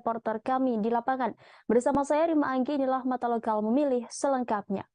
reporter kami di lapangan. Bersama saya Rima Anggi, inilah Mata Lokal Memilih selengkapnya.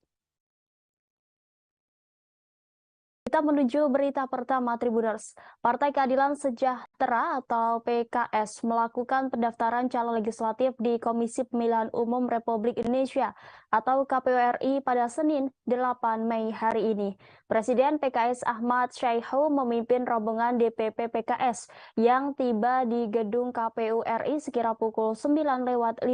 Kita menuju berita pertama, Tribuners. Partai Keadilan Sejahtera atau PKS melakukan pendaftaran calon legislatif di Komisi Pemilihan Umum Republik Indonesia atau KPU RI pada Senin 8 Mei hari ini. Presiden PKS Ahmad Syaihu memimpin rombongan DPP PKS yang tiba di gedung KPU RI sekira pukul 9.50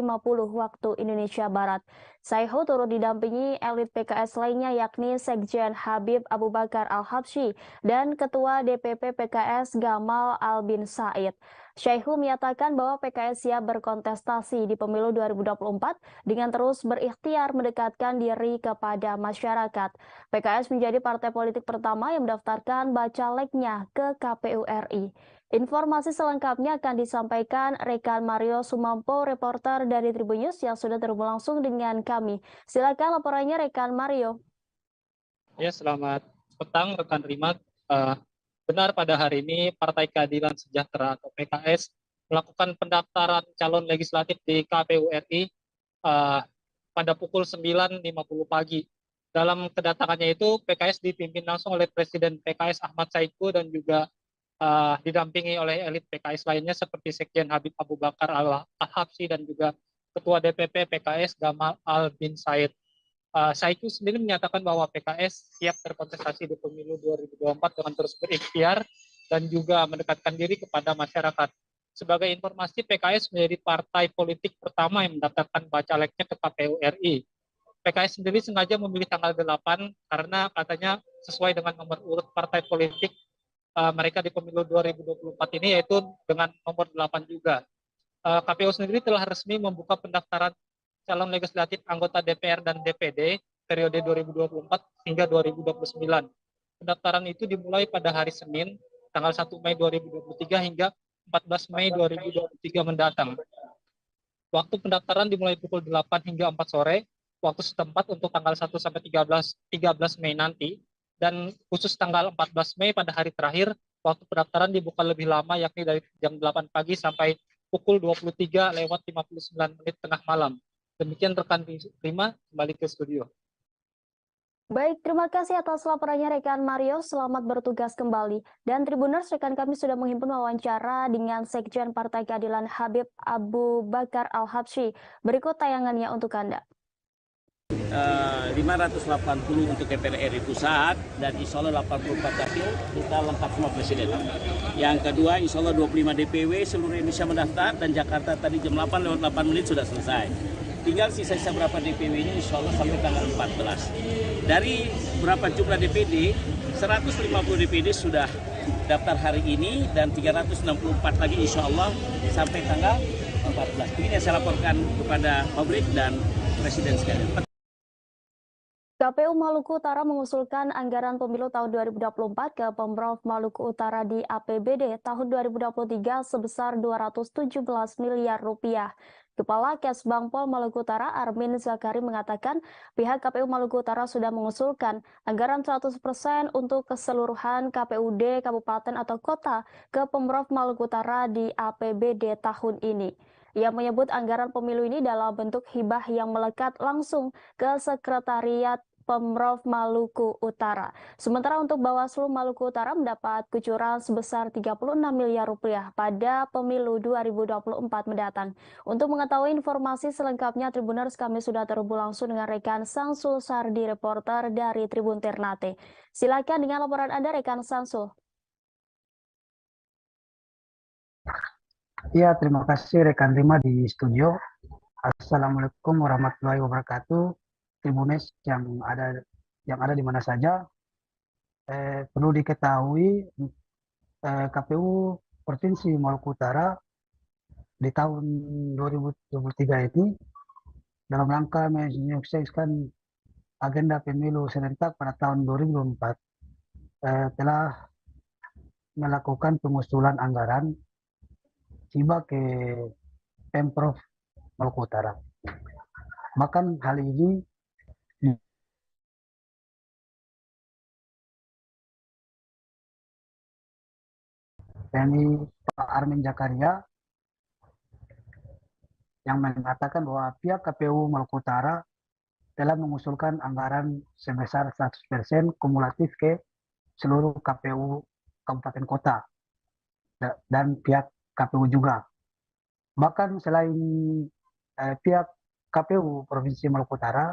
waktu Indonesia Barat. Syaihu turut didampingi elit PKS lainnya yakni Sekjen Habib Abu Bakar Al-Habsyi dan Ketua DPP PKS Gamal Albin Said. Syaihu menyatakan bahwa PKS siap berkontestasi di pemilu 2024 dengan terus berikhtiar mendekatkan diri kepada masyarakat. PKS menjadi partai politik pertama yang mendaftarkan bacaleknya ke KPU RI. Informasi selengkapnya akan disampaikan rekan Mario Sumampo, reporter dari Tribun News yang sudah terhubung langsung dengan kami. Silakan laporannya rekan Mario. Ya, selamat petang rekan Rima. Benar pada hari ini Partai Keadilan Sejahtera atau PKS melakukan pendaftaran calon legislatif di KPU RI pada pukul 9.50 pagi. Dalam kedatangannya itu PKS dipimpin langsung oleh Presiden PKS Ahmad Syaihu dan juga didampingi oleh elit PKS lainnya seperti Sekjen Habib Abu Bakar Al-Habsyi dan juga Ketua DPP PKS Gamal Albin Said. Syaihu sendiri menyatakan bahwa PKS siap berkontestasi di pemilu 2024 dengan terus berikhtiar dan juga mendekatkan diri kepada masyarakat. Sebagai informasi, PKS menjadi partai politik pertama yang mendaftarkan bacaleknya ke KPU RI. PKS sendiri sengaja memilih tanggal 8 karena katanya sesuai dengan nomor urut partai politik mereka di pemilu 2024 ini, yaitu dengan nomor 8 juga. KPU sendiri telah resmi membuka pendaftaran calon legislatif anggota DPR dan DPD periode 2024 hingga 2029. Pendaftaran itu dimulai pada hari Senin, tanggal 1 Mei 2023 hingga 14 Mei 2023 mendatang. Waktu pendaftaran dimulai pukul 8 hingga 4 sore, waktu setempat untuk tanggal 1 sampai 13 Mei nanti. Dan khusus tanggal 14 Mei pada hari terakhir, waktu pendaftaran dibuka lebih lama yakni dari jam 8 pagi sampai pukul 23:59 tengah malam. Demikian rekan Rima, kembali ke studio. Baik, terima kasih atas laporannya rekan Mario. Selamat bertugas kembali. Dan Tribuners, rekan kami sudah menghimpun wawancara dengan Sekjen Partai Keadilan Habib Abu Bakar Al-Habsyi. Berikut tayangannya untuk Anda. 580 untuk DPR RI pusat dan insya Allah 84 dapil kita lengkap semua presiden. Yang kedua insya Allah 25 DPW seluruh Indonesia mendaftar dan Jakarta tadi jam 8:08 sudah selesai. Tinggal sisa-sisa berapa DPW-nya insya Allah sampai tanggal 14. Dari berapa jumlah DPD, 150 DPD sudah daftar hari ini dan 364 lagi insya Allah sampai tanggal 14. Ini yang saya laporkan kepada publik dan presiden sekalian. KPU Maluku Utara mengusulkan anggaran pemilu tahun 2024 ke Pemprov Maluku Utara di APBD tahun 2023 sebesar 217 miliar rupiah. Kepala Kesbangpol Maluku Utara Armin Zakari mengatakan pihak KPU Maluku Utara sudah mengusulkan anggaran 100% untuk keseluruhan KPUD kabupaten atau kota ke Pemprov Maluku Utara di APBD tahun ini. Ia menyebut anggaran pemilu ini dalam bentuk hibah yang melekat langsung ke Sekretariat Pemprov Maluku Utara. Sementara untuk Bawaslu Maluku Utara mendapat kucuran sebesar 36 miliar rupiah pada pemilu 2024 mendatang. Untuk mengetahui informasi selengkapnya, Tribuners, kami sudah terhubung langsung dengan rekan Samsul Sardi, reporter dari Tribun Ternate. Silakan dengan laporan Anda, rekan Samsul. Ya, terima kasih rekan Rima di studio. Assalamualaikum warahmatullahi wabarakatuh. Tribuners yang ada di mana saja. Perlu diketahui KPU Provinsi Maluku Utara di tahun 2023 ini dalam rangka menyukseskan agenda pemilu serentak pada tahun 2024 telah melakukan pengusulan anggaran hibah ke Pemprov Maluku Utara. Bahkan hal ini yakni Pak Armin Zakaria yang mengatakan bahwa pihak KPU Maluku Utara telah mengusulkan anggaran sebesar 100% kumulatif ke seluruh KPU kabupaten kota dan pihak KPU juga. Bahkan selain pihak KPU Provinsi Maluku Utara,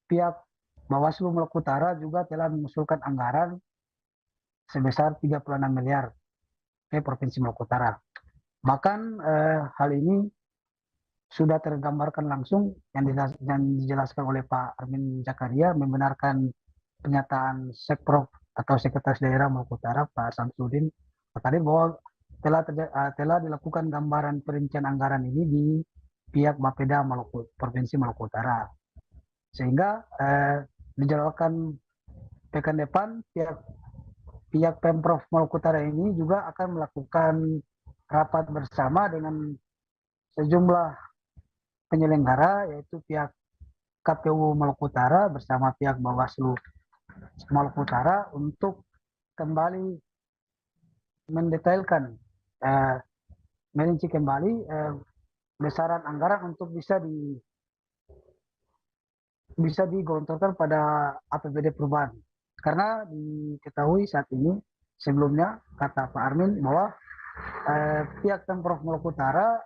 pihak Bawaslu Maluku Utara juga telah mengusulkan anggaran sebesar 36 miliar ke Provinsi Maluku Utara. Bahkan hal ini sudah tergambarkan langsung yang dijelaskan oleh Pak Armin Zakaria membenarkan pernyataan Sekprov atau Sekretaris Daerah Maluku Utara Pak Samsudin tadi bahwa telah dilakukan gambaran perincian anggaran ini di pihak Bapeda Provinsi Maluku Utara, sehingga dijalankan pekan depan pihak Pemprov Maluku Utara ini juga akan melakukan rapat bersama dengan sejumlah penyelenggara, yaitu pihak KPU Maluku Utara bersama pihak Bawaslu Maluku Utara untuk kembali mendetailkan, merinci kembali besaran anggaran untuk bisa digelontorkan pada APBD perubahan. Karena diketahui saat ini, sebelumnya kata Pak Armin bahwa pihak Pemprov Maluku Utara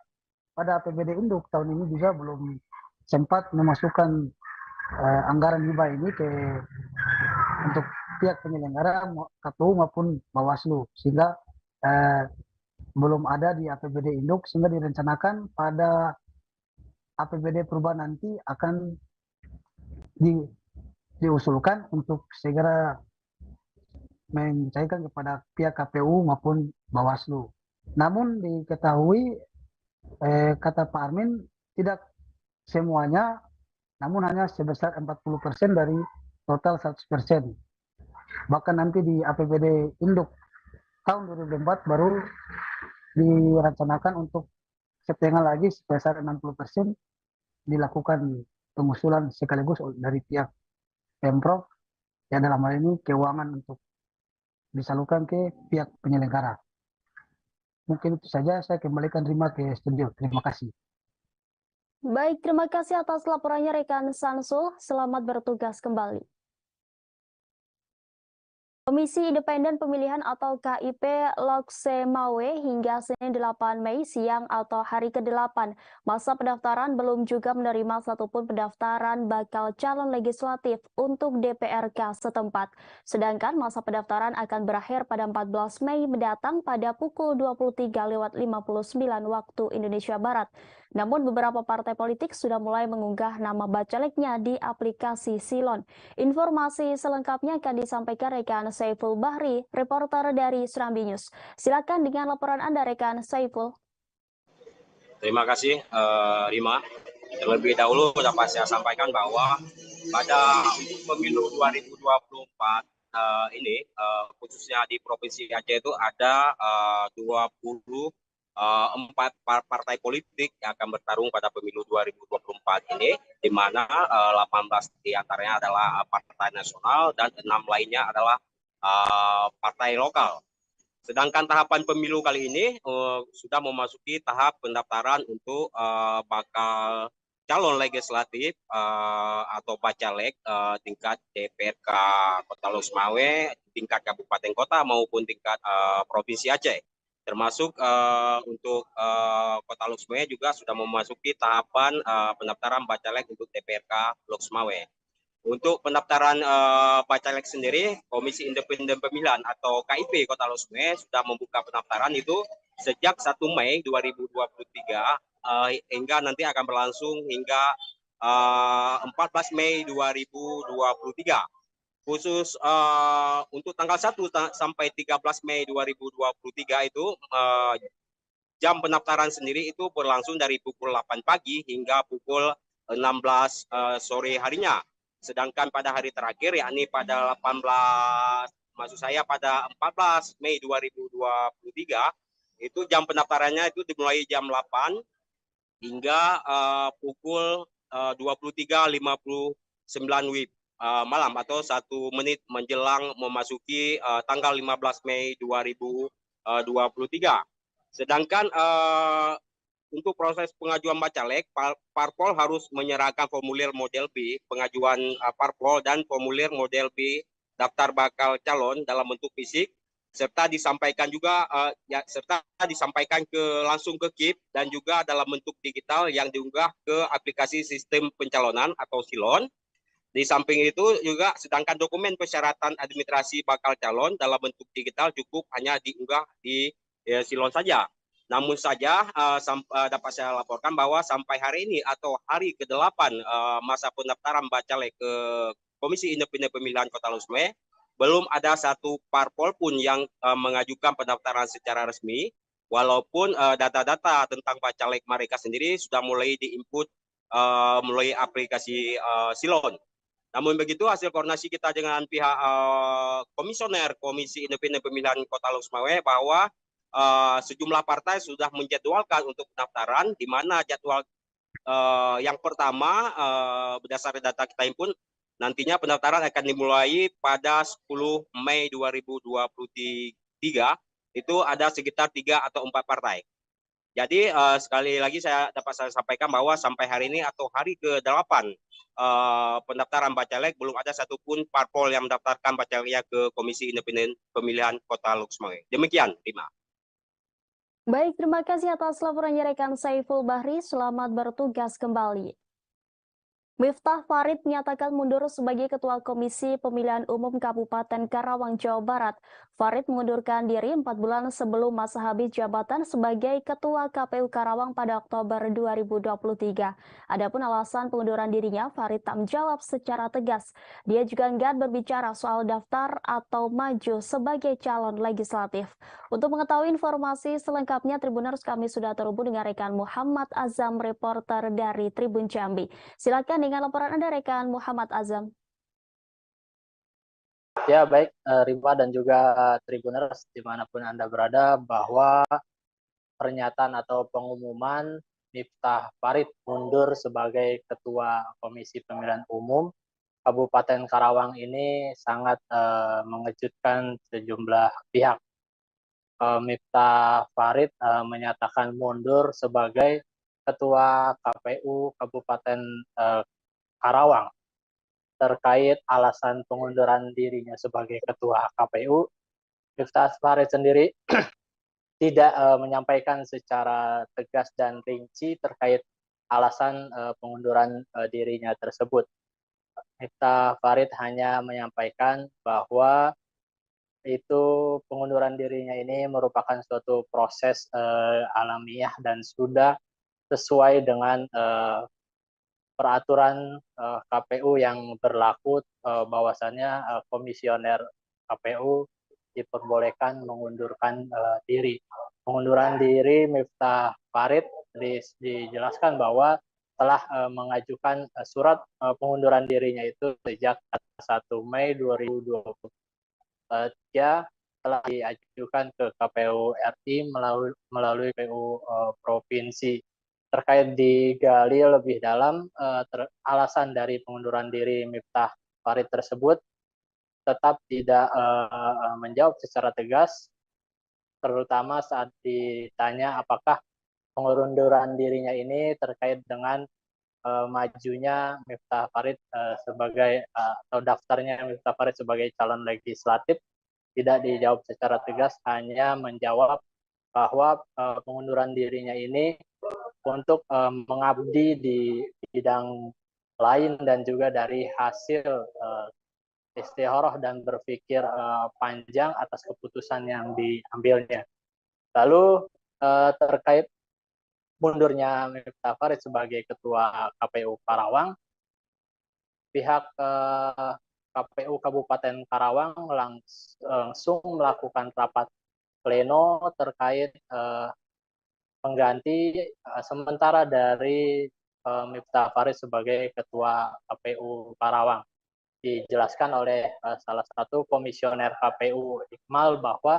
pada APBD Induk tahun ini juga belum sempat memasukkan anggaran hibah ini untuk pihak penyelenggara KPU maupun Bawaslu, sehingga belum ada di APBD Induk, sehingga direncanakan pada APBD perubahan nanti akan diusulkan untuk segera mencairkan kepada pihak KPU maupun Bawaslu. Namun diketahui kata Pak Armin tidak semuanya, namun hanya sebesar 40% dari total 100%. Bahkan nanti di APBD Induk tahun 2024 baru direncanakan untuk setengah lagi sebesar 60% dilakukan pengusulan sekaligus dari pihak Pemprov, yang dalam hal ini keuangan untuk disalurkan ke pihak penyelenggara. Mungkin itu saja, saya kembalikan Rima ke studio. Terima kasih. Baik, terima kasih atas laporannya rekan Sansul. Selamat bertugas kembali. Komisi Independen Pemilihan atau KIP Loksemawe hingga Senin 8 Mei siang atau hari ke-8 masa pendaftaran belum juga menerima satupun pendaftaran bakal calon legislatif untuk DPRK setempat. Sedangkan masa pendaftaran akan berakhir pada 14 Mei mendatang pada pukul 23.59 waktu Indonesia Barat. Namun beberapa partai politik sudah mulai mengunggah nama bacaleknya di aplikasi Silon. Informasi selengkapnya akan disampaikan rekan Saiful Bahri, reporter dari Serambi News. Silakan dengan laporan Anda rekan Saiful. Terima kasih Rima. Terlebih dahulu dapat saya sampaikan bahwa pada pemilu 2024 ini khususnya di Provinsi Aceh itu ada 24 partai politik yang akan bertarung pada pemilu 2024 ini, di mana 18 diantaranya adalah partai nasional dan 6 lainnya adalah partai lokal. Sedangkan tahapan pemilu kali ini sudah memasuki tahap pendaftaran untuk bakal calon legislatif atau bacalek tingkat DPRK Kota Loksemawe, tingkat kabupaten kota maupun tingkat provinsi Aceh. Termasuk untuk Kota Loksemawe juga sudah memasuki tahapan pendaftaran bacalek untuk DPRK Loksemawe. Untuk pendaftaran bacalek sendiri, Komisi Independen Pemilihan atau KIP Kota Loksemawe sudah membuka pendaftaran itu sejak 1 Mei 2023 hingga nanti akan berlangsung hingga 14 Mei 2023. Khusus untuk tanggal 1 sampai 13 Mei 2023 itu jam pendaftaran sendiri itu berlangsung dari pukul 8 pagi hingga pukul 16 sore harinya. Sedangkan pada hari terakhir yakni pada 14 Mei 2023 itu jam pendaftarannya itu dimulai jam 8 hingga pukul 23.59 WIB malam atau 1 menit menjelang memasuki tanggal 15 Mei 2023. Sedangkan untuk proses pengajuan bacalek, parpol harus menyerahkan formulir model B pengajuan parpol dan formulir model B daftar bakal calon dalam bentuk fisik, serta disampaikan juga serta disampaikan langsung ke KIP dan juga dalam bentuk digital yang diunggah ke aplikasi sistem pencalonan atau Silon. Di samping itu juga sedangkan dokumen persyaratan administrasi bakal calon dalam bentuk digital cukup hanya diunggah di Silon saja. Namun saja dapat saya laporkan bahwa sampai hari ini atau hari ke-8 masa pendaftaran bacalek ke Komisi Independen Pemilihan Kota Lusme, belum ada satu parpol pun yang mengajukan pendaftaran secara resmi, walaupun data-data tentang bacalek mereka sendiri sudah mulai diinput melalui aplikasi Silon. Namun begitu, hasil koordinasi kita dengan pihak komisioner Komisi Independen Pemilihan Kota Lusmawe bahwa sejumlah partai sudah menjadwalkan untuk pendaftaran, di mana jadwal yang pertama berdasarkan data kita himpun, nantinya pendaftaran akan dimulai pada 10 Mei 2023, itu ada sekitar 3 atau 4 partai. Jadi sekali lagi saya sampaikan bahwa sampai hari ini atau hari ke-8 pendaftaran bacalek belum ada satupun parpol yang mendaftarkan bacaleknya ke Komisi Independen Pemilihan Kota Lusmawe. Demikian, Rima. Baik, terima kasih atas laporannya rekan Saiful Bahri. Selamat bertugas kembali. Miftah Farid menyatakan mundur sebagai Ketua Komisi Pemilihan Umum Kabupaten Karawang, Jawa Barat. Farid mengundurkan diri 4 bulan sebelum masa habis jabatan sebagai Ketua KPU Karawang pada Oktober 2023. Adapun alasan pengunduran dirinya, Farid tak menjawab secara tegas. Dia juga enggan berbicara soal daftar atau maju sebagai calon legislatif. Untuk mengetahui informasi selengkapnya, Tribuners, kami sudah terhubung dengan rekan Muhammad Azam, reporter dari Tribun Jambi. Silakan dengan laporan Anda, rekan Muhammad Azam. Ya, baik, Rima dan juga Tribuners dimanapun Anda berada, bahwa pernyataan atau pengumuman Miftah Farid mundur sebagai Ketua Komisi Pemilihan Umum Kabupaten Karawang ini sangat mengejutkan sejumlah pihak. Miftah Farid menyatakan mundur sebagai Ketua KPU Kabupaten Karawang terkait alasan pengunduran dirinya sebagai Ketua KPU. Miftah Farid sendiri tidak menyampaikan secara tegas dan rinci terkait alasan pengunduran dirinya tersebut. Miftah Farid hanya menyampaikan bahwa itu pengunduran dirinya ini merupakan suatu proses alamiah dan sudah sesuai dengan peraturan KPU yang berlaku, bahwasannya komisioner KPU diperbolehkan mengundurkan diri. Pengunduran diri Miftah Farid dijelaskan bahwa telah mengajukan surat pengunduran dirinya itu sejak 1 Mei 2020. Dia telah diajukan ke KPU RI melalui KPU provinsi. Terkait digali lebih dalam alasan dari pengunduran diri Miftah Farid tersebut, tetap tidak menjawab secara tegas, terutama saat ditanya apakah pengunduran dirinya ini terkait dengan majunya Miftah Farid sebagai atau daftarnya Miftah Farid sebagai calon legislatif. Tidak dijawab secara tegas, hanya menjawab bahwa pengunduran dirinya ini untuk mengabdi di bidang lain dan juga dari hasil istikharah dan berpikir panjang atas keputusan yang diambilnya. Lalu terkait mundurnya Miftah Farid sebagai Ketua KPU Karawang, pihak KPU Kabupaten Karawang langsung melakukan rapat pleno terkait pengganti sementara dari Miftah Farid sebagai Ketua KPU Karawang. Dijelaskan oleh salah satu komisioner KPU, Iqmal, bahwa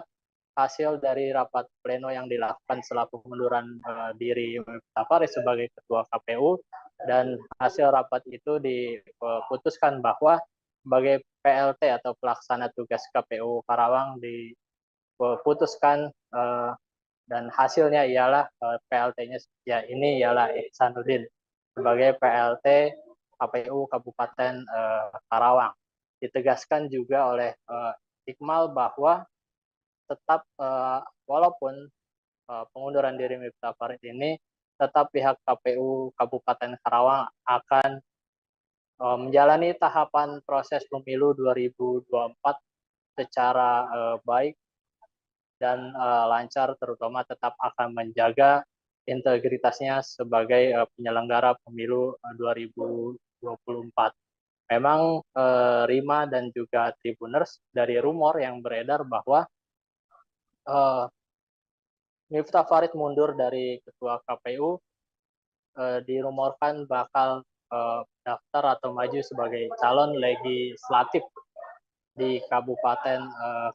hasil dari rapat pleno yang dilakukan setelah pengunduran diri Miftah Farid sebagai Ketua KPU, dan hasil rapat itu diputuskan bahwa sebagai PLT atau pelaksana tugas KPU Karawang diputuskan dan hasilnya ialah PLT-nya ya ini ialah Ihsanuddin sebagai PLT KPU Kabupaten Karawang. Ditegaskan juga oleh Iqmal bahwa tetap walaupun pengunduran diri Miftah Farid ini, tetap pihak KPU Kabupaten Karawang akan menjalani tahapan proses pemilu 2024 secara baik dan lancar, terutama tetap akan menjaga integritasnya sebagai penyelenggara pemilu 2024. Memang Rima dan juga Tribuners, dari rumor yang beredar bahwa Miftah Farid mundur dari ketua KPU, dirumorkan bakal daftar atau maju sebagai calon legislatif di Kabupaten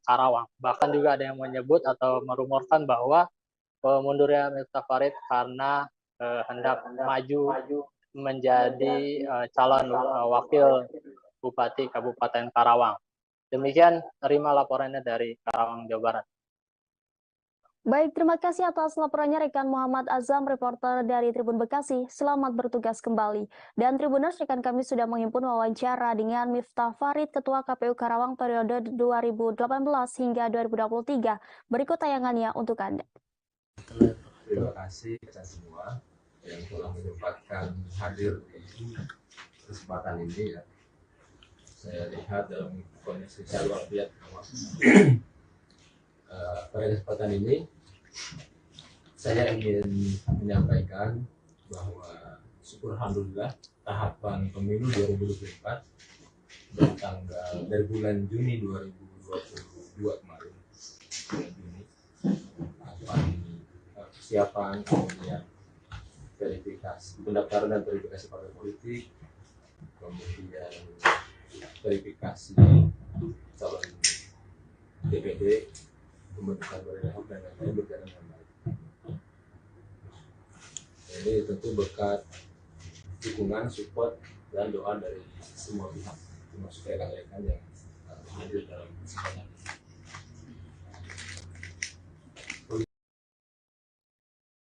Karawang. Bahkan juga ada yang menyebut atau merumorkan bahwa mundurnya Miftah Farid karena hendak maju menjadi calon wakil Bupati Kabupaten Karawang. Demikian Rima laporannya dari Karawang, Jawa Barat. Baik, terima kasih atas laporannya rekan Muhammad Azam, reporter dari Tribun Bekasi. Selamat bertugas kembali. Dan Tribuners, rekan kami sudah menghimpun wawancara dengan Miftah Farid, Ketua KPU Karawang periode 2018 hingga 2023. Berikut tayangannya untuk Anda. Terima kasih kita semua yang telah menyempatkan hadir di kesempatan ini ya. Saya lihat dalam kondisi luar biasa. Pada kesempatan ini saya ingin menyampaikan bahwa syukur alhamdulillah tahapan pemilu 2024 dari bulan Juni 2022 kemarin, Juni, tahapan persiapan, kemudian verifikasi pendaftaran dan verifikasi partai politik, kemudian verifikasi calon DPD, pembentukan badan hukum dan lain-lain berjalan dengan baik. Ini tentu berkat dukungan, support, dan doa dari semua pihak, termasuk rekan-rekan yang hadir dalam kesempatan ini.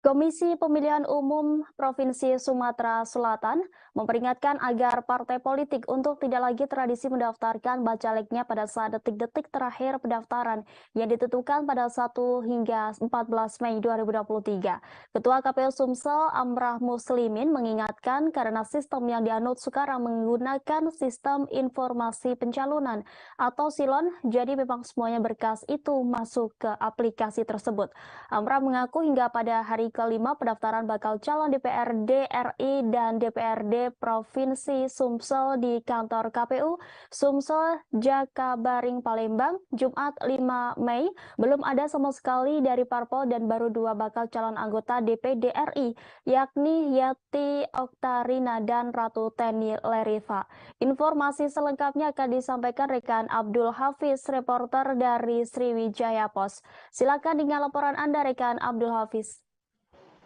Komisi Pemilihan Umum Provinsi Sumatera Selatan memperingatkan agar partai politik untuk tidak lagi tradisi mendaftarkan bacaleknya pada saat detik-detik terakhir pendaftaran yang ditentukan pada 1 hingga 14 Mei 2023. Ketua KPU Sumsel Amrah Muslimin mengingatkan karena sistem yang dianut sekarang menggunakan sistem informasi pencalonan atau SILON, jadi memang semuanya berkas itu masuk ke aplikasi tersebut. Amrah mengaku hingga pada hari kelima pendaftaran bakal calon DPRD RI dan DPRD Provinsi Sumsel di kantor KPU Sumsel Jakabaring Palembang Jumat 5 Mei belum ada sama sekali dari parpol dan baru 2 bakal calon anggota DPD RI yakni Yati Oktarina dan Ratu Teni Leriva. Informasi selengkapnya akan disampaikan rekan Abdul Hafiz, reporter dari Sriwijaya Pos. Silakan dengan laporan Anda rekan Abdul Hafiz.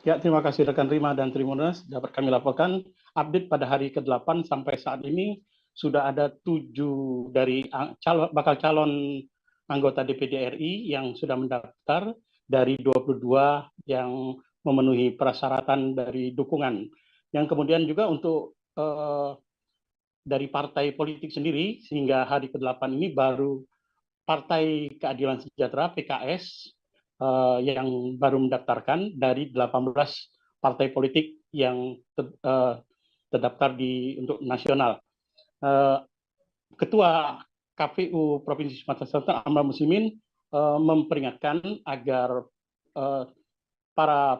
Ya, terima kasih rekan Rima dan Tribuners. Dapat kami laporkan update pada hari ke-8 sampai saat ini sudah ada 7 dari bakal calon anggota DPD RI yang sudah mendaftar dari 22 yang memenuhi persyaratan dari dukungan. Yang kemudian juga untuk dari partai politik sendiri sehingga hari ke-8 ini baru Partai Keadilan Sejahtera PKS yang baru mendaftarkan dari 18 partai politik yang terdaftar untuk nasional. Ketua KPU Provinsi Sumatera Selatan Amrah Muslimin memperingatkan agar para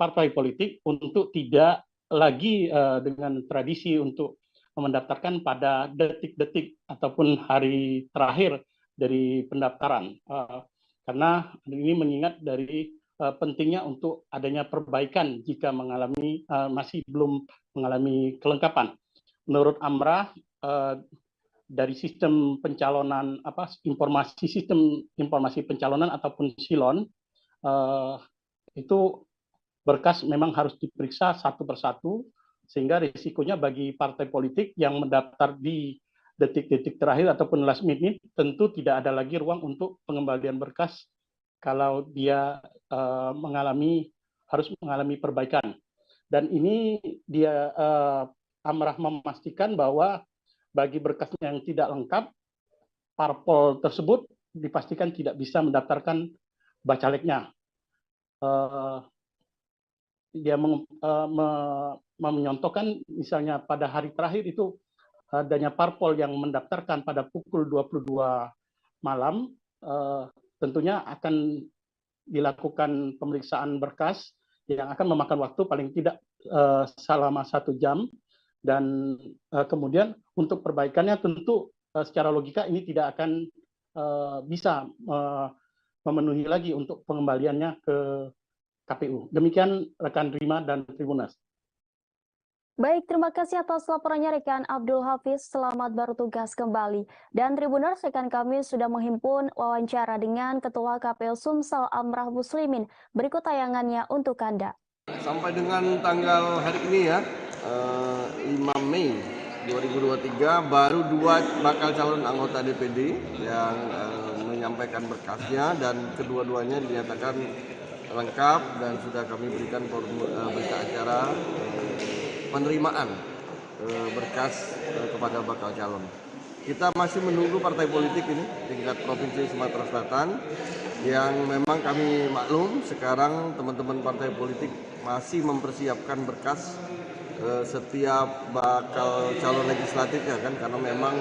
partai politik untuk tidak lagi dengan tradisi untuk mendaftarkan pada detik-detik ataupun hari terakhir dari pendaftaran. Karena ini mengingat dari pentingnya untuk adanya perbaikan jika masih belum mengalami kelengkapan. Menurut Amrah, dari sistem pencalonan sistem informasi pencalonan ataupun SILON itu berkas memang harus diperiksa satu persatu sehingga risikonya bagi partai politik yang mendaftar di detik-detik terakhir ataupun last minute tentu tidak ada lagi ruang untuk pengembalian berkas kalau dia harus mengalami perbaikan. Dan ini dia Amrah memastikan bahwa bagi berkasnya yang tidak lengkap, parpol tersebut dipastikan tidak bisa mendaftarkan bacaleknya. Dia menyontohkan misalnya pada hari terakhir itu adanya parpol yang mendaftarkan pada pukul 22 malam, tentunya akan dilakukan pemeriksaan berkas yang akan memakan waktu paling tidak selama 1 jam, dan kemudian untuk perbaikannya tentu secara logika ini tidak akan bisa memenuhi lagi untuk pengembaliannya ke KPU. Demikian rekan Rima dan Tribunas. Baik, terima kasih atas laporannya rekan Abdul Hafiz. Selamat bertugas kembali. Dan Tribuners, rekan kami sudah menghimpun wawancara dengan Ketua KPU Sumsel Amrah Muslimin. Berikut tayangannya untuk Anda. Sampai dengan tanggal hari ini ya, 5 Mei 2023, baru 2 bakal calon anggota DPD yang menyampaikan berkasnya, dan kedua-duanya dinyatakan lengkap dan sudah kami berikan berita acara penerimaan berkas kepada bakal calon. Kita masih menunggu partai politik ini tingkat Provinsi Sumatera Selatan, yang memang kami maklum sekarang teman-teman partai politik masih mempersiapkan berkas setiap bakal calon legislatifnya kan, karena memang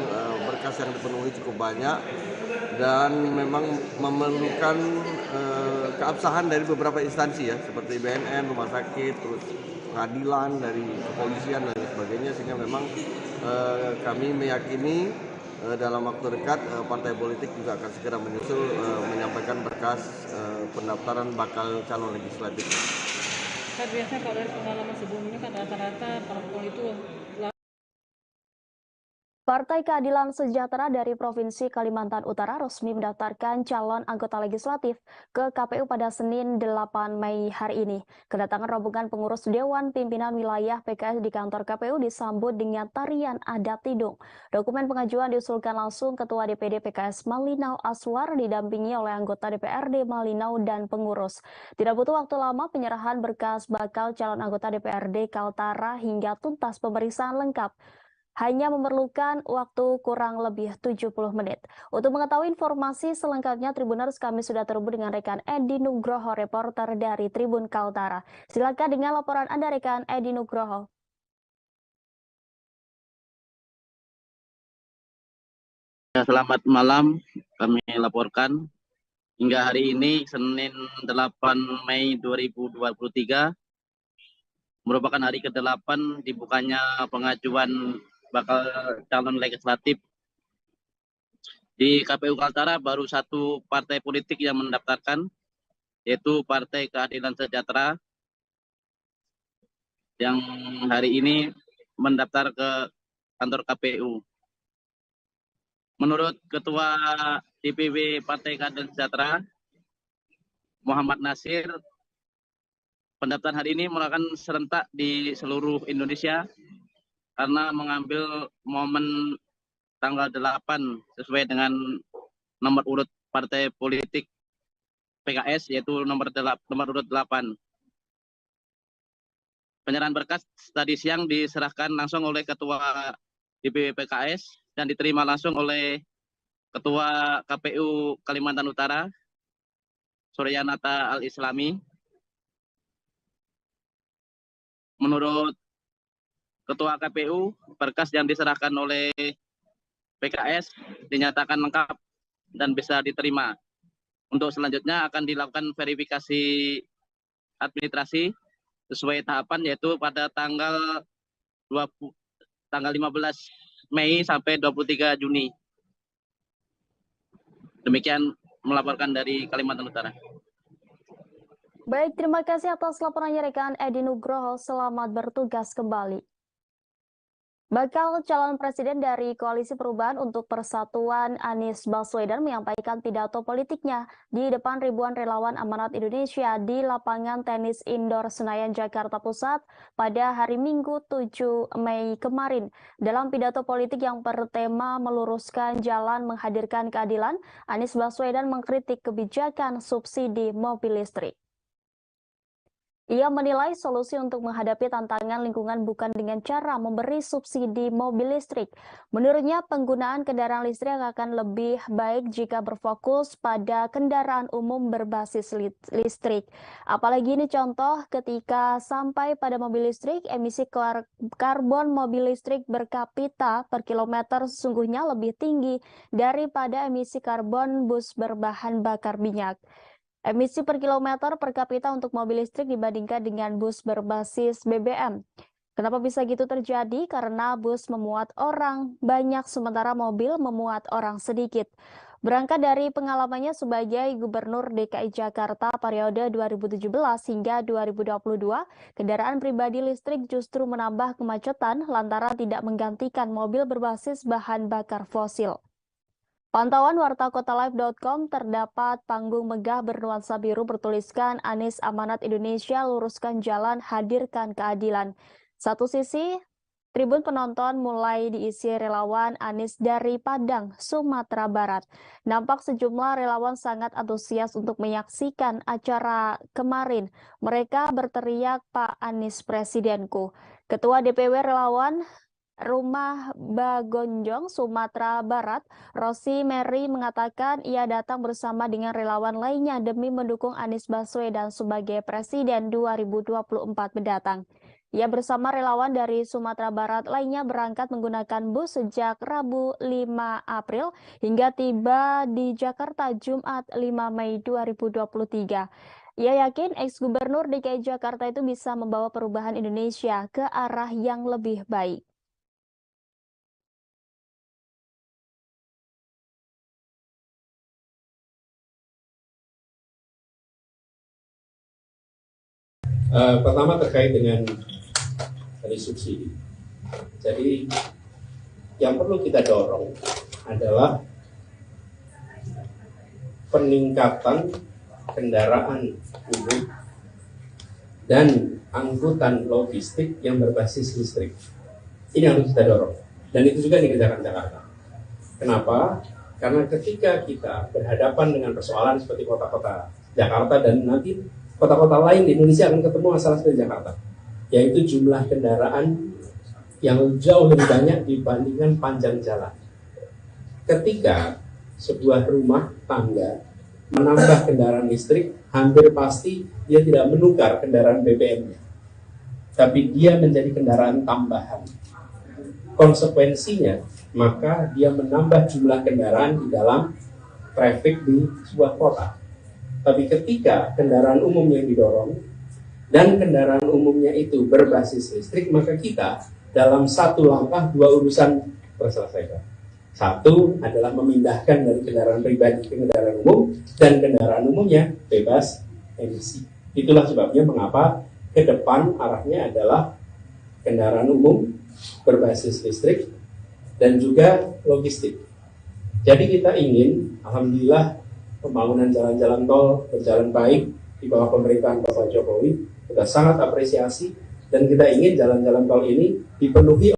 berkas yang dipenuhi cukup banyak dan memang memerlukan keabsahan dari beberapa instansi ya, seperti BNN, rumah sakit, terus pengadilan, dari kepolisian dan sebagainya, sehingga memang kami meyakini dalam waktu dekat partai politik juga akan segera menyusul menyampaikan berkas pendaftaran bakal calon legislatif. Kan biasanya kalau dari pengalaman sebelumnya kan rata-rata parpol itu Partai Keadilan Sejahtera dari Provinsi Kalimantan Utara resmi mendaftarkan calon anggota legislatif ke KPU pada Senin 8 Mei hari ini. Kedatangan rombongan pengurus Dewan Pimpinan Wilayah PKS di kantor KPU disambut dengan tarian adat Tidung. Dokumen pengajuan diusulkan langsung Ketua DPD PKS Malinau Aswar didampingi oleh anggota DPRD Malinau dan pengurus. Tidak butuh waktu lama penyerahan berkas bakal calon anggota DPRD Kaltara hingga tuntas pemeriksaan lengkap. Hanya memerlukan waktu kurang lebih 70 menit. Untuk mengetahui informasi selengkapnya, Tribuners, kami sudah terhubung dengan rekan Edi Nugroho, reporter dari Tribun Kaltara. Silakan dengan laporan Anda, rekan Edi Nugroho. Selamat malam, kami laporkan hingga hari ini Senin 8 Mei 2023 merupakan hari ke-8 dibukanya pengajuan bakal calon legislatif. Di KPU Kaltara baru 1 partai politik yang mendaftarkan, yaitu Partai Keadilan Sejahtera, yang hari ini mendaftar ke kantor KPU. Menurut Ketua DPW Partai Keadilan Sejahtera, Muhammad Nasir, pendaftaran hari ini merupakan serentak di seluruh Indonesia karena mengambil momen tanggal 8 sesuai dengan nomor urut partai politik PKS, yaitu nomor urut 8. Penyerahan berkas tadi siang diserahkan langsung oleh Ketua DPW PKS dan diterima langsung oleh Ketua KPU Kalimantan Utara, Suryanata Al-Islami. Menurut Ketua KPU, berkas yang diserahkan oleh PKS dinyatakan lengkap dan bisa diterima. Untuk selanjutnya akan dilakukan verifikasi administrasi sesuai tahapan, yaitu pada tanggal 15 Mei sampai 23 Juni. Demikian melaporkan dari Kalimantan Utara. Baik, terima kasih atas laporannya rekan Edi Nugroho. Selamat bertugas kembali. Bakal calon presiden dari Koalisi Perubahan untuk Persatuan Anies Baswedan menyampaikan pidato politiknya di depan ribuan relawan Amanat Indonesia di lapangan tenis indoor Senayan, Jakarta Pusat pada hari Minggu 7 Mei kemarin. Dalam pidato politik yang bertema meluruskan jalan menghadirkan keadilan, Anies Baswedan mengkritik kebijakan subsidi mobil listrik. Ia menilai solusi untuk menghadapi tantangan lingkungan bukan dengan cara memberi subsidi mobil listrik. Menurutnya, penggunaan kendaraan listrik akan lebih baik jika berfokus pada kendaraan umum berbasis listrik. Apalagi ini contoh ketika sampai pada mobil listrik, emisi karbon mobil listrik berkapita per kilometer sesungguhnya lebih tinggi daripada emisi karbon bus berbahan bakar minyak. Emisi per kilometer per kapita untuk mobil listrik dibandingkan dengan bus berbasis BBM. Kenapa bisa gitu terjadi? Karena bus memuat orang banyak sementara mobil memuat orang sedikit. Berangkat dari pengalamannya sebagai Gubernur DKI Jakarta periode 2017 hingga 2022, kendaraan pribadi listrik justru menambah kemacetan lantaran tidak menggantikan mobil berbasis bahan bakar fosil. Pantauan wartakotalive.com terdapat panggung megah bernuansa biru bertuliskan Anies Amanat Indonesia luruskan jalan hadirkan keadilan. Satu sisi, tribun penonton mulai diisi relawan Anies dari Padang, Sumatera Barat. Nampak sejumlah relawan sangat antusias untuk menyaksikan acara kemarin. Mereka berteriak, "Pak Anies Presidenku." Ketua DPW Relawan Rumah Bagonjong, Sumatera Barat, Rosi Mary mengatakan ia datang bersama dengan relawan lainnya demi mendukung Anies Baswedan sebagai Presiden 2024 mendatang. Ia bersama relawan dari Sumatera Barat lainnya berangkat menggunakan bus sejak Rabu 5 April hingga tiba di Jakarta Jumat 5 Mei 2023. Ia yakin ex-gubernur DKI Jakarta itu bisa membawa perubahan Indonesia ke arah yang lebih baik. Pertama terkait dengan dari subsidi. Jadi yang perlu kita dorong adalah peningkatan kendaraan umum dan angkutan logistik yang berbasis listrik. Ini harus kita dorong. Dan itu juga dikerjakan Jakarta. Kenapa? Karena ketika kita berhadapan dengan persoalan seperti kota-kota Jakarta dan nanti kota-kota lain di Indonesia akan ketemu masalah seperti Jakarta, yaitu jumlah kendaraan yang jauh lebih banyak dibandingkan panjang jalan. Ketika sebuah rumah tangga menambah kendaraan listrik, hampir pasti dia tidak menukar kendaraan BBM-nya, tapi dia menjadi kendaraan tambahan. Konsekuensinya, maka dia menambah jumlah kendaraan di dalam traffic di sebuah kota. Tapi ketika kendaraan umum yang didorong dan kendaraan umumnya itu berbasis listrik, maka kita dalam satu langkah dua urusan terselesaikan. Satu adalah memindahkan dari kendaraan pribadi ke kendaraan umum dan kendaraan umumnya bebas emisi. Itulah sebabnya mengapa ke depan arahnya adalah kendaraan umum berbasis listrik dan juga logistik. Jadi kita ingin, alhamdulillah, pembangunan jalan-jalan tol berjalan baik di bawah pemerintahan Bapak Jokowi. Kita sangat apresiasi dan kita ingin jalan-jalan tol ini dipenuhi.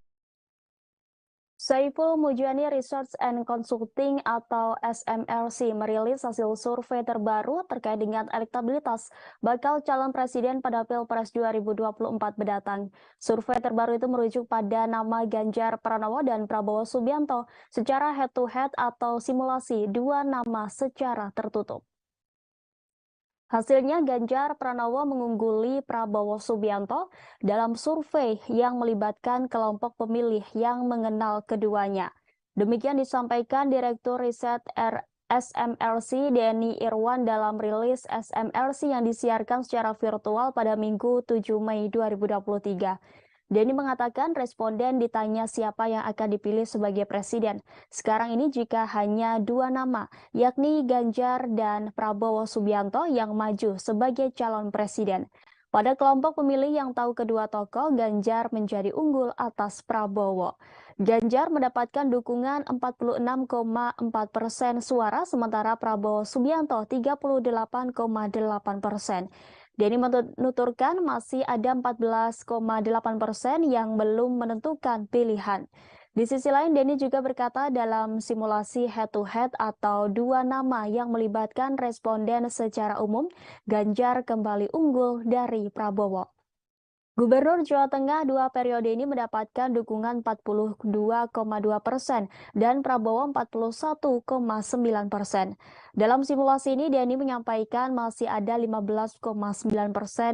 Saiful Mujani Research and Consulting atau SMRC merilis hasil survei terbaru terkait dengan elektabilitas bakal calon presiden pada Pilpres 2024 mendatang. Survei terbaru itu merujuk pada nama Ganjar Pranowo dan Prabowo Subianto secara head-to-head atau simulasi dua nama secara tertutup. Hasilnya Ganjar Pranowo mengungguli Prabowo Subianto dalam survei yang melibatkan kelompok pemilih yang mengenal keduanya. Demikian disampaikan Direktur Riset SMRC Denny Irwan dalam rilis SMRC yang disiarkan secara virtual pada Minggu 7 Mei 2023. Denny mengatakan responden ditanya siapa yang akan dipilih sebagai presiden. Sekarang ini jika hanya dua nama, yakni Ganjar dan Prabowo Subianto yang maju sebagai calon presiden. Pada kelompok pemilih yang tahu kedua tokoh, Ganjar menjadi unggul atas Prabowo. Ganjar mendapatkan dukungan 46,4% suara, sementara Prabowo Subianto 38,8%. Denny menuturkan masih ada 14,8% yang belum menentukan pilihan. Di sisi lain, Denny juga berkata dalam simulasi head-to-head atau dua nama yang melibatkan responden secara umum, Ganjar kembali unggul dari Prabowo. Gubernur Jawa Tengah dua periode ini mendapatkan dukungan 42,2% dan Prabowo 41,9%. Dalam simulasi ini, Denny menyampaikan masih ada 15,9%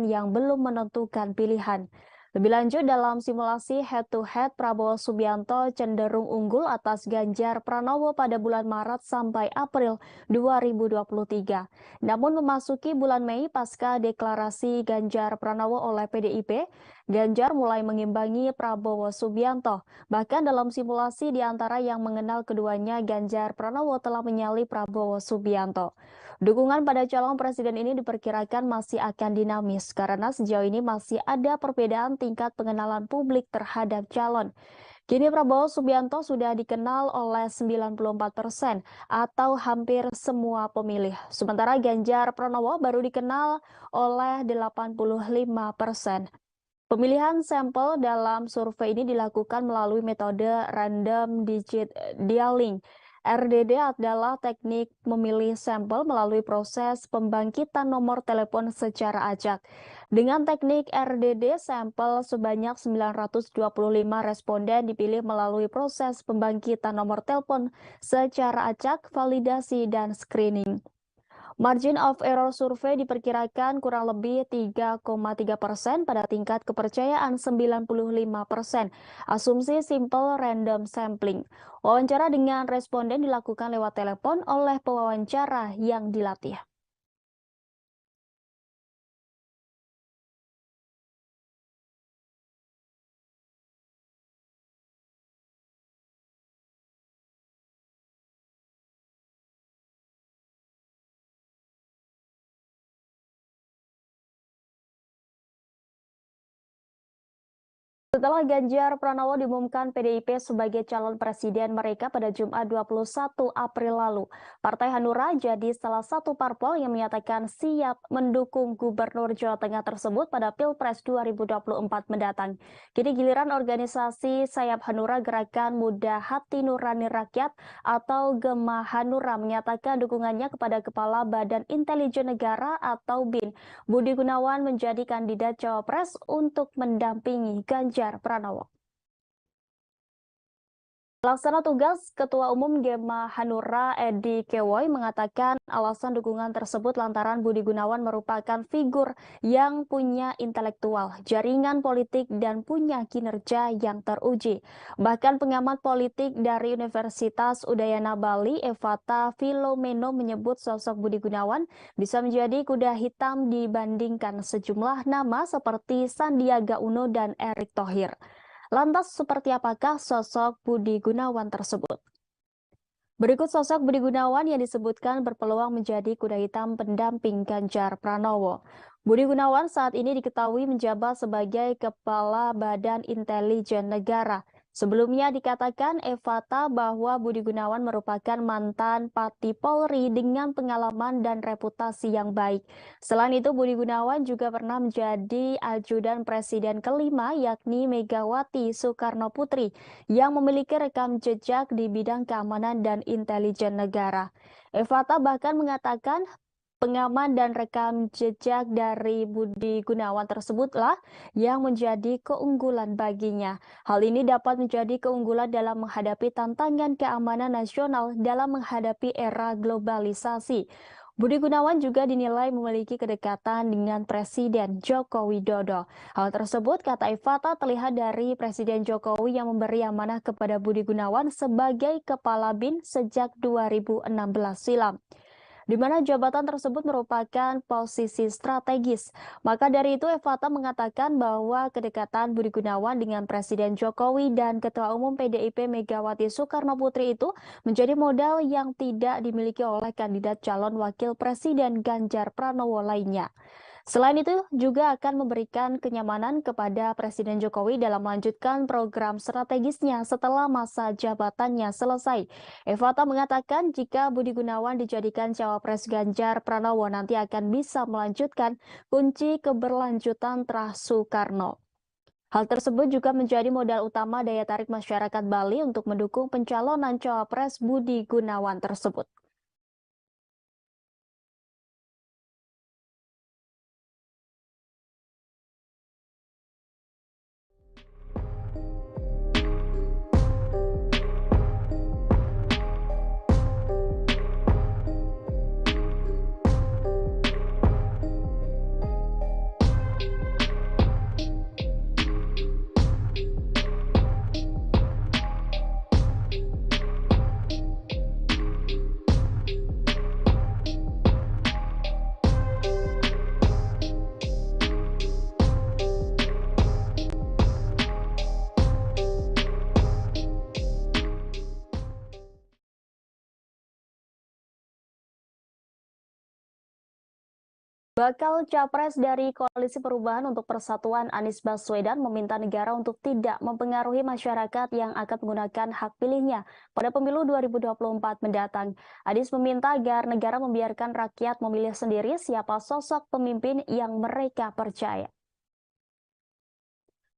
yang belum menentukan pilihan. Lebih lanjut, dalam simulasi head-to-head, Prabowo Subianto cenderung unggul atas Ganjar Pranowo pada bulan Maret sampai April 2023. Namun memasuki bulan Mei pasca deklarasi Ganjar Pranowo oleh PDIP, Ganjar mulai mengimbangi Prabowo Subianto. Bahkan dalam simulasi di antara yang mengenal keduanya, Ganjar Pranowo telah menyalip Prabowo Subianto. Dukungan pada calon presiden ini diperkirakan masih akan dinamis karena sejauh ini masih ada perbedaan tingkat pengenalan publik terhadap calon. Kini Prabowo Subianto sudah dikenal oleh 94% atau hampir semua pemilih. Sementara Ganjar Pranowo baru dikenal oleh 85%. Pemilihan sampel dalam survei ini dilakukan melalui metode random digit dialing. RDD adalah teknik memilih sampel melalui proses pembangkitan nomor telepon secara acak. Dengan teknik RDD, sampel sebanyak 925 responden dipilih melalui proses pembangkitan nomor telepon secara acak, validasi, dan screening. Margin of error survei diperkirakan kurang lebih 3,3% pada tingkat kepercayaan 95%. Asumsi simple random sampling. Wawancara dengan responden dilakukan lewat telepon oleh pewawancara yang dilatih. Setelah Ganjar Pranowo diumumkan PDIP sebagai calon presiden mereka pada Jumat 21 April lalu, Partai Hanura jadi salah satu parpol yang menyatakan siap mendukung Gubernur Jawa Tengah tersebut pada Pilpres 2024 mendatang. Kini giliran organisasi sayap Hanura Gerakan Muda Hati Nurani Rakyat atau Gema Hanura menyatakan dukungannya kepada Kepala Badan Intelijen Negara atau BIN, Budi Gunawan menjadi kandidat cawapres untuk mendampingi Ganjar Pranowo. Pelaksana tugas Ketua Umum Gema Hanura Edi Kewoy mengatakan alasan dukungan tersebut lantaran Budi Gunawan merupakan figur yang punya intelektual, jaringan politik, dan punya kinerja yang teruji. Bahkan pengamat politik dari Universitas Udayana Bali, Evata Filomeno menyebut sosok Budi Gunawan bisa menjadi kuda hitam dibandingkan sejumlah nama seperti Sandiaga Uno dan Erick Thohir. Lantas seperti apakah sosok Budi Gunawan tersebut? Berikut sosok Budi Gunawan yang disebutkan berpeluang menjadi kuda hitam pendamping Ganjar Pranowo. Budi Gunawan saat ini diketahui menjabat sebagai Kepala Badan Intelijen Negara. Sebelumnya dikatakan Evata bahwa Budi Gunawan merupakan mantan Pati Polri dengan pengalaman dan reputasi yang baik. Selain itu, Budi Gunawan juga pernah menjadi ajudan Presiden kelima yakni Megawati Soekarno Putri yang memiliki rekam jejak di bidang keamanan dan intelijen negara. Evata bahkan mengatakan pengaman dan rekam jejak dari Budi Gunawan tersebutlah yang menjadi keunggulan baginya. Hal ini dapat menjadi keunggulan dalam menghadapi tantangan keamanan nasional dalam menghadapi era globalisasi. Budi Gunawan juga dinilai memiliki kedekatan dengan Presiden Joko Widodo. Hal tersebut, kata Evata, terlihat dari Presiden Jokowi yang memberi amanah kepada Budi Gunawan sebagai Kepala BIN sejak 2016 silam, di mana jabatan tersebut merupakan posisi strategis. Maka dari itu Evata mengatakan bahwa kedekatan Budi Gunawan dengan Presiden Jokowi dan Ketua Umum PDIP Megawati Soekarno Putri itu menjadi modal yang tidak dimiliki oleh kandidat calon wakil presiden Ganjar Pranowo lainnya. Selain itu, juga akan memberikan kenyamanan kepada Presiden Jokowi dalam melanjutkan program strategisnya setelah masa jabatannya selesai. Evata mengatakan jika Budi Gunawan dijadikan cawapres Ganjar Pranowo nanti akan bisa melanjutkan kunci keberlanjutan Trah Soekarno. Hal tersebut juga menjadi modal utama daya tarik masyarakat Bali untuk mendukung pencalonan cawapres Budi Gunawan tersebut. Bakal capres dari Koalisi Perubahan untuk Persatuan Anies Baswedan meminta negara untuk tidak mempengaruhi masyarakat yang akan menggunakan hak pilihnya pada pemilu 2024 mendatang. Anies meminta agar negara membiarkan rakyat memilih sendiri siapa sosok pemimpin yang mereka percaya.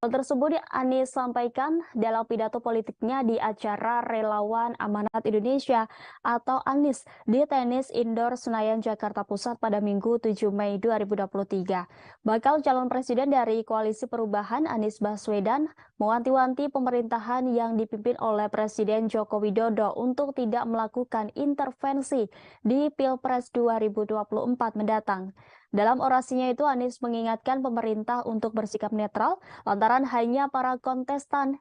Hal tersebut Anies sampaikan dalam pidato politiknya di acara Relawan Amanat Indonesia atau Anies di Tenis Indoor Senayan Jakarta Pusat pada Minggu 7 Mei 2023. Bakal calon presiden dari Koalisi Perubahan Anies Baswedan mewanti-wanti pemerintahan yang dipimpin oleh Presiden Joko Widodo untuk tidak melakukan intervensi di Pilpres 2024 mendatang. Dalam orasinya itu, Anies mengingatkan pemerintah untuk bersikap netral lantaran hanya para kontestan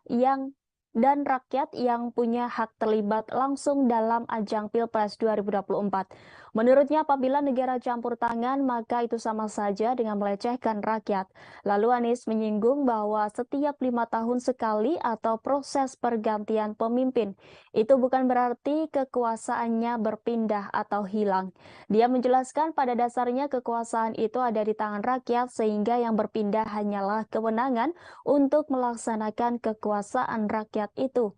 dan rakyat yang punya hak terlibat langsung dalam ajang Pilpres 2024. Menurutnya, apabila negara campur tangan, maka itu sama saja dengan melecehkan rakyat. Lalu Anies menyinggung bahwa setiap 5 tahun sekali atau proses pergantian pemimpin, itu bukan berarti kekuasaannya berpindah atau hilang. Dia menjelaskan pada dasarnya kekuasaan itu ada di tangan rakyat sehingga yang berpindah hanyalah kewenangan untuk melaksanakan kekuasaan rakyat itu.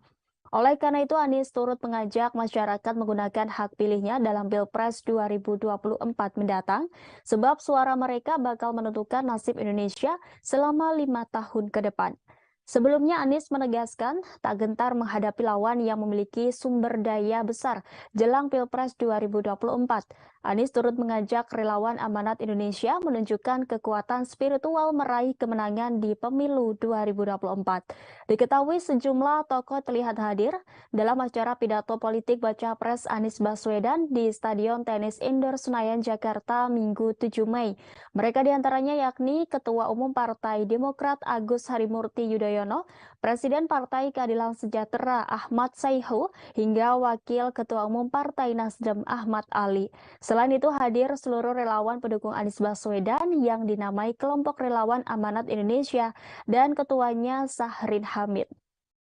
Oleh karena itu, Anies turut mengajak masyarakat menggunakan hak pilihnya dalam Pilpres 2024 mendatang, sebab suara mereka bakal menentukan nasib Indonesia selama 5 tahun ke depan. Sebelumnya, Anies menegaskan tak gentar menghadapi lawan yang memiliki sumber daya besar jelang Pilpres 2024. Anies turut mengajak relawan Amanat Indonesia menunjukkan kekuatan spiritual meraih kemenangan di pemilu 2024. Diketahui sejumlah tokoh terlihat hadir dalam acara pidato politik baca pres Anies Baswedan di Stadion Tenis Indoor Senayan Jakarta Minggu 7 Mei. Mereka diantaranya yakni Ketua Umum Partai Demokrat Agus Harimurti Yudhoyono, Presiden Partai Keadilan Sejahtera Ahmad Sayhu, hingga Wakil Ketua Umum Partai Nasdem Ahmad Ali. Selain itu hadir seluruh relawan pendukung Anies Baswedan yang dinamai Kelompok Relawan Amanat Indonesia dan ketuanya Sahrin Hamid.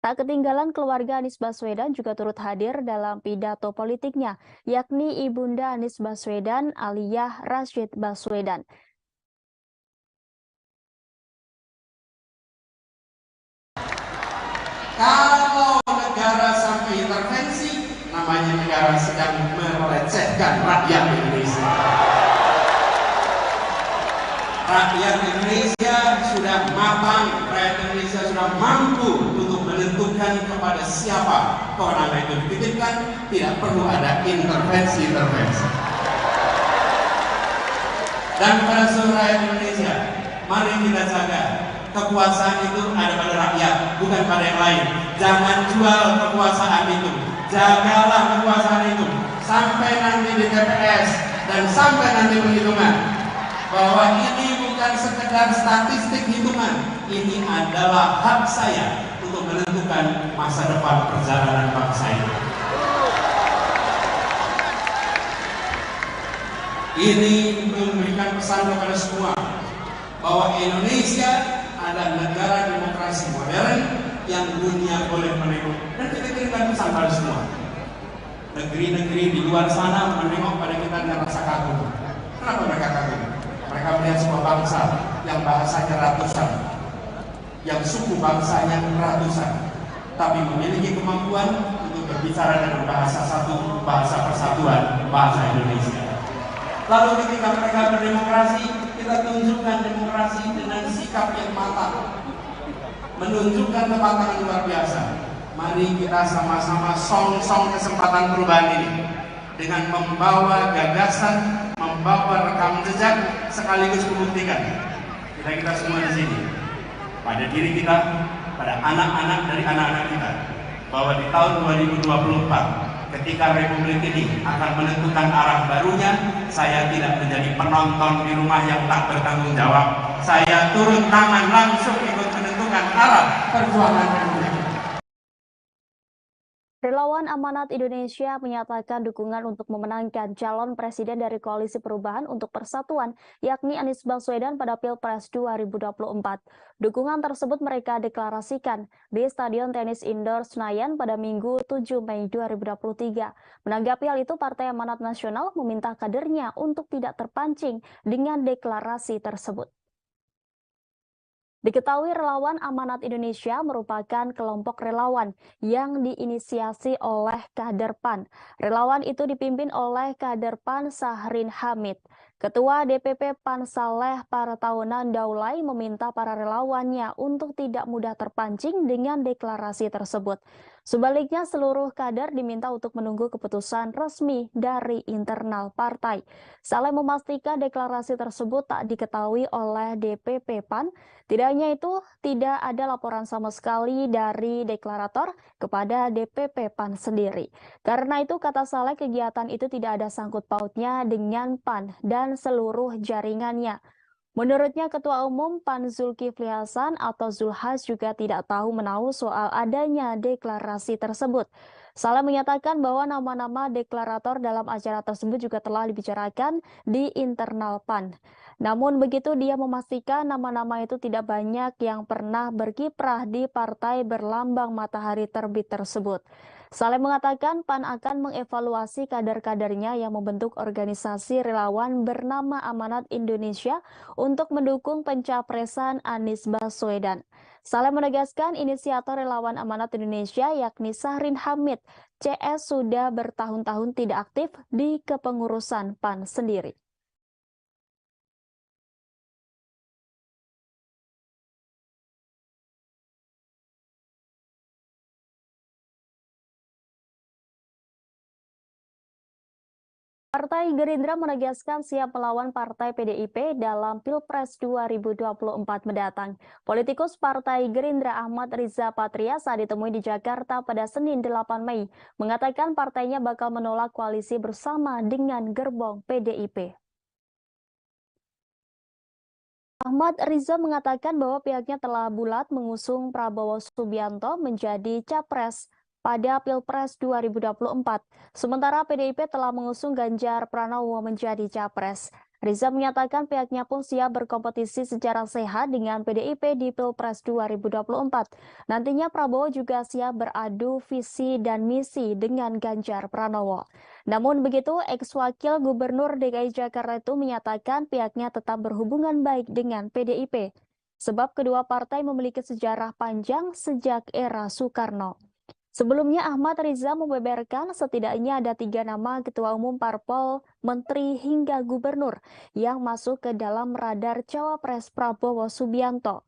Tak ketinggalan keluarga Anies Baswedan juga turut hadir dalam pidato politiknya, yakni Ibunda Anies Baswedan Aliyah Rashid Baswedan. Kalau negara sampai intervensi, namanya negara sedang melecehkan rakyat Indonesia. Rakyat Indonesia sudah matang, rakyat Indonesia sudah mampu untuk menentukan kepada siapa kewenangan itu dititipkan, tidak perlu ada intervensi-intervensi. Dan pada seluruh rakyat Indonesia, mari kita jaga kekuasaan itu ada pada rakyat, bukan pada yang lain. Jangan jual kekuasaan itu. Jagalah kekuasaan itu sampai nanti di TPS dan sampai nanti penghitungan. Bahwa ini bukan sekedar statistik hitungan. Ini adalah hak saya untuk menentukan masa depan perjalanan bangsa ini. Ini memberikan pesan kepada semua bahwa Indonesia adalah negara demokrasi modern yang dunia boleh menengok, dan kita kirimkan pesan pada semua. Negeri-negeri di luar sana menengok pada kita dengan rasa kagum. Kenapa mereka kagum? Mereka melihat sebuah bangsa yang bahasanya ratusan, yang suku bangsanya ratusan, tapi memiliki kemampuan untuk berbicara dengan bahasa satu, bahasa persatuan, bahasa Indonesia. Lalu ketika mereka berdemokrasi, kita tunjukkan demokrasi dengan sikap yang matang, menunjukkan kematangan luar biasa. Mari kita sama-sama song-song kesempatan perubahan ini dengan membawa gagasan, membawa rekam jejak, sekaligus membuktikan kita semua di sini, pada diri kita, pada anak-anak dari anak-anak kita, bahwa di tahun 2024 ketika Republik ini akan menentukan arah barunya, saya tidak menjadi penonton di rumah yang tak bertanggung jawab. Saya turun tangan langsung ikut menentukan arah perjuangan Republik. Relawan Amanat Indonesia menyatakan dukungan untuk memenangkan calon presiden dari Koalisi Perubahan untuk Persatuan, yakni Anies Baswedan pada Pilpres 2024. Dukungan tersebut mereka deklarasikan di Stadion Tenis Indoor Senayan pada Minggu 7 Mei 2023. Menanggapi hal itu, Partai Amanat Nasional meminta kadernya untuk tidak terpancing dengan deklarasi tersebut. Diketahui relawan Amanat Indonesia merupakan kelompok relawan yang diinisiasi oleh kader PAN. Relawan itu dipimpin oleh kader PAN Sahrin Hamid. Ketua DPP PAN Saleh Paratahunan Daulay meminta para relawannya untuk tidak mudah terpancing dengan deklarasi tersebut. Sebaliknya, seluruh kader diminta untuk menunggu keputusan resmi dari internal partai. Saleh memastikan deklarasi tersebut tak diketahui oleh DPP PAN. Tidak hanya itu, tidak ada laporan sama sekali dari deklarator kepada DPP PAN sendiri. Karena itu, kata Saleh, kegiatan itu tidak ada sangkut pautnya dengan PAN dan seluruh jaringannya. Menurutnya, Ketua Umum PAN Zulkifli Hasan atau Zulhas juga tidak tahu menahu soal adanya deklarasi tersebut. Saleh menyatakan bahwa nama-nama deklarator dalam acara tersebut juga telah dibicarakan di internal PAN. Namun begitu, dia memastikan nama-nama itu tidak banyak yang pernah berkiprah di partai berlambang matahari terbit tersebut. Saleh mengatakan PAN akan mengevaluasi kader-kadernya yang membentuk organisasi relawan bernama Amanat Indonesia untuk mendukung pencapresan Anies Baswedan. Saleh menegaskan inisiator relawan Amanat Indonesia yakni Sahrin Hamid CS sudah bertahun-tahun tidak aktif di kepengurusan PAN sendiri. Partai Gerindra menegaskan siap melawan Partai PDIP dalam Pilpres 2024 mendatang. Politikus Partai Gerindra Ahmad Riza Patria saat ditemui di Jakarta pada Senin 8 Mei mengatakan partainya bakal menolak koalisi bersama dengan gerbong PDIP. Ahmad Riza mengatakan bahwa pihaknya telah bulat mengusung Prabowo Subianto menjadi capres pada Pilpres 2024. Sementara PDIP telah mengusung Ganjar Pranowo menjadi capres. Riza menyatakan pihaknya pun siap berkompetisi secara sehat dengan PDIP di Pilpres 2024. Nantinya Prabowo juga siap beradu visi dan misi dengan Ganjar Pranowo. Namun begitu, ex-wakil Gubernur DKI Jakarta itu menyatakan pihaknya tetap berhubungan baik dengan PDIP. Sebab kedua partai memiliki sejarah panjang sejak era Soekarno. Sebelumnya, Ahmad Riza membeberkan setidaknya ada 3 nama ketua umum parpol, menteri hingga gubernur yang masuk ke dalam radar cawapres Prabowo Subianto.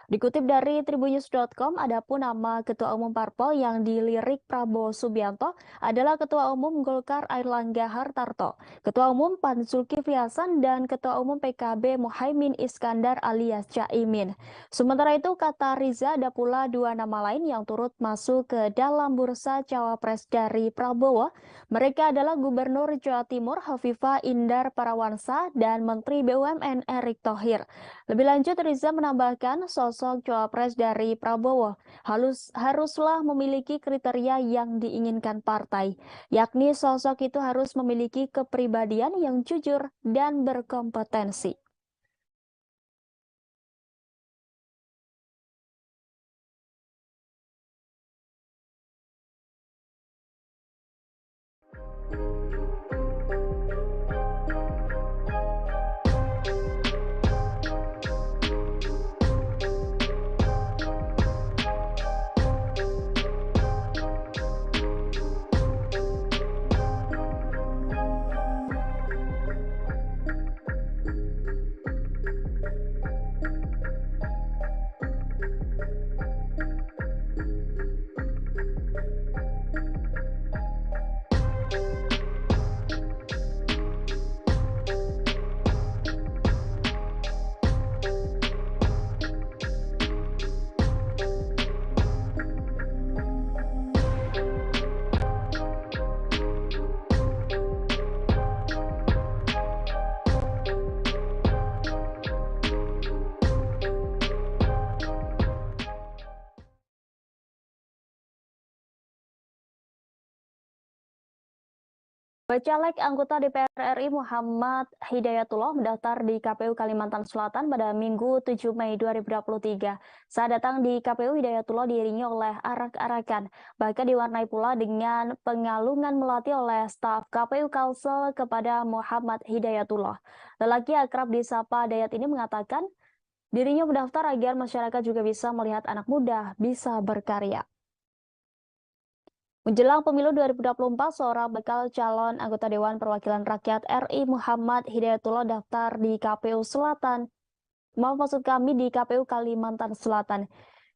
Dikutip dari Tribunnews.com, adapun nama ketua umum parpol yang dilirik Prabowo Subianto adalah Ketua Umum Golkar Airlangga Hartarto, Ketua Umum PAN Zulkifli Hasan, dan Ketua Umum PKB Muhaimin Iskandar alias Caimin. Sementara itu, kata Riza, ada pula 2 nama lain yang turut masuk ke dalam bursa cawapres dari Prabowo. Mereka adalah Gubernur Jawa Timur Hovifah Indar Parawansa dan Menteri BUMN Erick Thohir. Lebih lanjut, Riza menambahkan sosok cawapres dari Prabowo haruslah memiliki kriteria yang diinginkan partai, yakni sosok itu harus memiliki kepribadian yang jujur dan berkompetensi. Bacalek anggota DPR RI Muhammad Hidayatullah mendaftar di KPU Kalimantan Selatan pada Minggu 7 Mei 2023. Saat datang di KPU, Hidayatullah diiringi oleh arak-arakan, bahkan diwarnai pula dengan pengalungan melati oleh staf KPU Kalsel kepada Muhammad Hidayatullah. Lelaki akrab disapa Dayat ini mengatakan dirinya mendaftar agar masyarakat juga bisa melihat anak muda bisa berkarya. Menjelang pemilu 2024, seorang bakal calon anggota Dewan Perwakilan Rakyat RI Muhammad Hidayatullah daftar di KPU di KPU Kalimantan Selatan.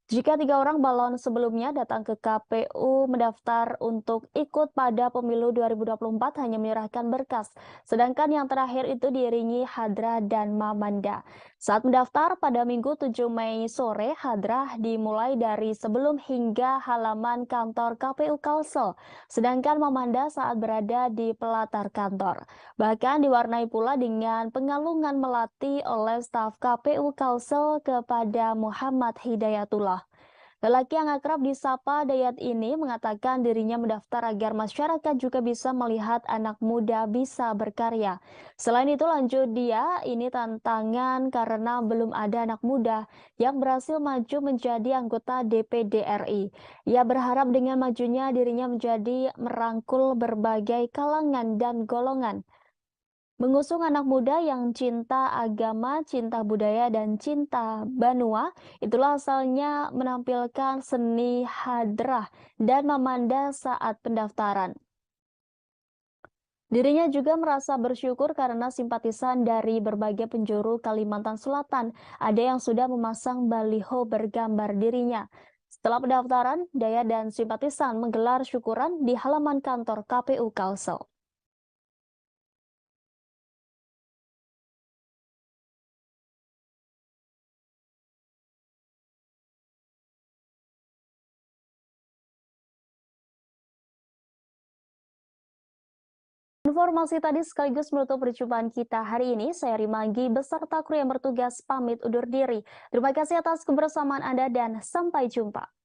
Jika 3 orang balon sebelumnya datang ke KPU mendaftar untuk ikut pada pemilu 2024 hanya menyerahkan berkas, sedangkan yang terakhir itu diiringi Hadra dan Mamanda. Saat mendaftar pada Minggu 7 Mei sore, Hadrah dimulai dari sebelum hingga halaman kantor KPU Kalsel, sedangkan Mamanda saat berada di pelatar kantor. Bahkan diwarnai pula dengan pengalungan melati oleh staf KPU Kalsel kepada Muhammad Hidayatullah. Lelaki yang akrab disapa Dayat ini mengatakan dirinya mendaftar agar masyarakat juga bisa melihat anak muda bisa berkarya. Selain itu lanjut dia, ini tantangan karena belum ada anak muda yang berhasil maju menjadi anggota DPD RI. Ia berharap dengan majunya dirinya menjadi merangkul berbagai kalangan dan golongan. Mengusung anak muda yang cinta agama, cinta budaya, dan cinta Banua, itulah asalnya menampilkan seni hadrah dan mamanda saat pendaftaran. Dirinya juga merasa bersyukur karena simpatisan dari berbagai penjuru Kalimantan Selatan, ada yang sudah memasang baliho bergambar dirinya. Setelah pendaftaran, Dayat dan simpatisan menggelar syukuran di halaman kantor KPU Kalsel. Informasi tadi sekaligus menutup perjumpaan kita hari ini. Saya Rimanggi beserta kru yang bertugas pamit undur diri. Terima kasih atas kebersamaan Anda dan sampai jumpa.